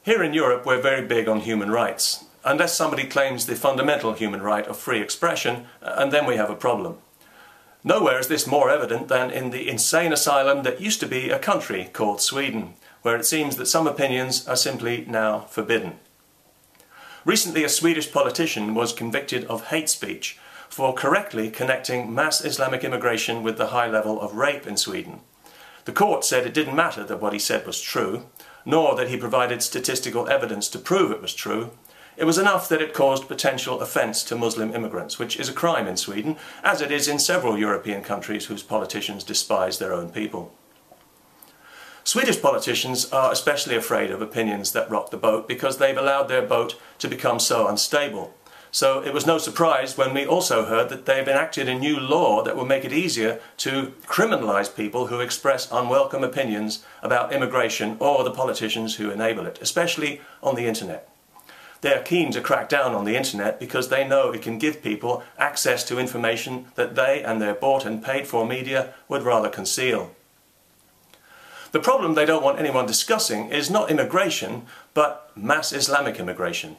Here in Europe we're very big on human rights, unless somebody claims the fundamental human right of free expression, and then we have a problem. Nowhere is this more evident than in the insane asylum that used to be a country called Sweden, where it seems that some opinions are simply now forbidden. Recently a Swedish politician was convicted of hate speech for correctly connecting mass Islamic immigration with the high level of rape in Sweden. The court said it didn't matter that what he said was true, nor that he provided statistical evidence to prove it was true. It was enough that it caused potential offence to Muslim immigrants, which is a crime in Sweden, as it is in several European countries whose politicians despise their own people. Swedish politicians are especially afraid of opinions that rock the boat because they've allowed their boat to become so unstable. So it was no surprise when we also heard that they've enacted a new law that will make it easier to criminalise people who express unwelcome opinions about immigration or the politicians who enable it, especially on the internet. They're keen to crack down on the internet because they know it can give people access to information that they and their bought and paid for media would rather conceal. The problem they don't want anyone discussing is not immigration, but mass Islamic immigration.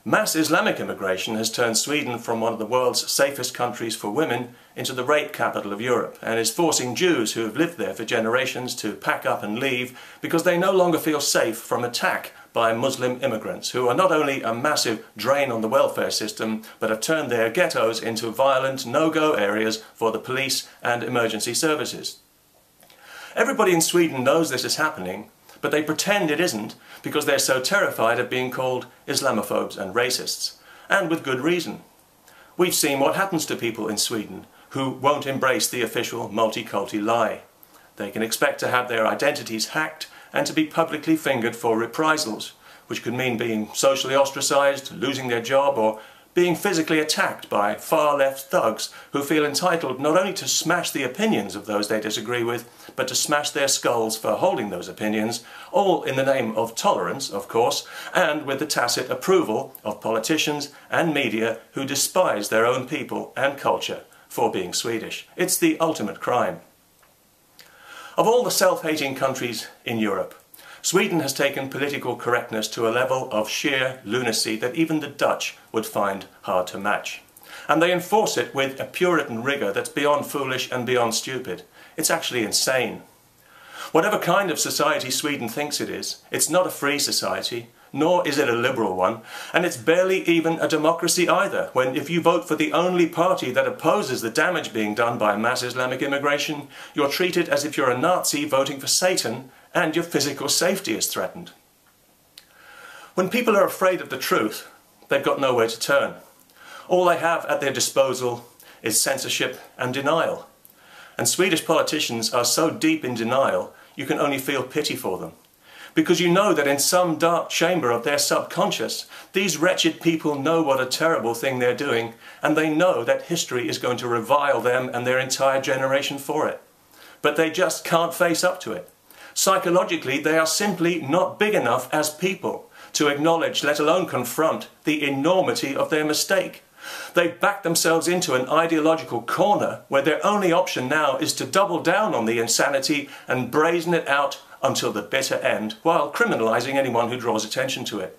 Mass Islamic immigration has turned Sweden from one of the world's safest countries for women into the rape capital of Europe, and is forcing Jews who have lived there for generations to pack up and leave because they no longer feel safe from attack by Muslim immigrants, who are not only a massive drain on the welfare system, but have turned their ghettos into violent no-go areas for the police and emergency services. Everybody in Sweden knows this is happening, but they pretend it isn't because they're so terrified of being called Islamophobes and racists, and with good reason. We've seen what happens to people in Sweden who won't embrace the official multiculti lie. They can expect to have their identities hacked and to be publicly fingered for reprisals, which could mean being socially ostracised, losing their job, or being physically attacked by far-left thugs who feel entitled not only to smash the opinions of those they disagree with, but to smash their skulls for holding those opinions, all in the name of tolerance, of course, and with the tacit approval of politicians and media who despise their own people and culture for being Swedish. It's the ultimate crime. Of all the self-hating countries in Europe, Sweden has taken political correctness to a level of sheer lunacy that even the Dutch would find hard to match. And they enforce it with a Puritan rigour that's beyond foolish and beyond stupid. It's actually insane. Whatever kind of society Sweden thinks it is, it's not a free society, nor is it a liberal one, and it's barely even a democracy either, when if you vote for the only party that opposes the damage being done by mass Islamic immigration, you're treated as if you're a Nazi voting for Satan, and your physical safety is threatened. When people are afraid of the truth, they've got nowhere to turn. All they have at their disposal is censorship and denial. And Swedish politicians are so deep in denial, you can only feel pity for them. Because you know that in some dark chamber of their subconscious, these wretched people know what a terrible thing they're doing, and they know that history is going to revile them and their entire generation for it. But they just can't face up to it. Psychologically, they are simply not big enough as people to acknowledge, let alone confront, the enormity of their mistake. They've backed themselves into an ideological corner where their only option now is to double down on the insanity and brazen it out until the bitter end, while criminalising anyone who draws attention to it.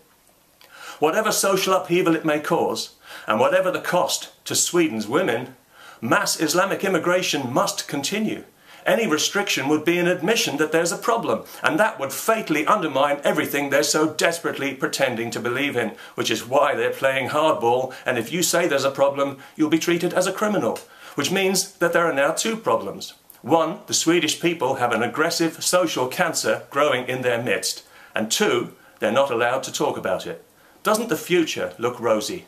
Whatever social upheaval it may cause, and whatever the cost to Sweden's women, mass Islamic immigration must continue. Any restriction would be an admission that there's a problem, and that would fatally undermine everything they're so desperately pretending to believe in, which is why they're playing hardball, and if you say there's a problem, you'll be treated as a criminal, which means that there are now two problems. One, the Swedish people have an aggressive social cancer growing in their midst, and two, they're not allowed to talk about it. Doesn't the future look rosy?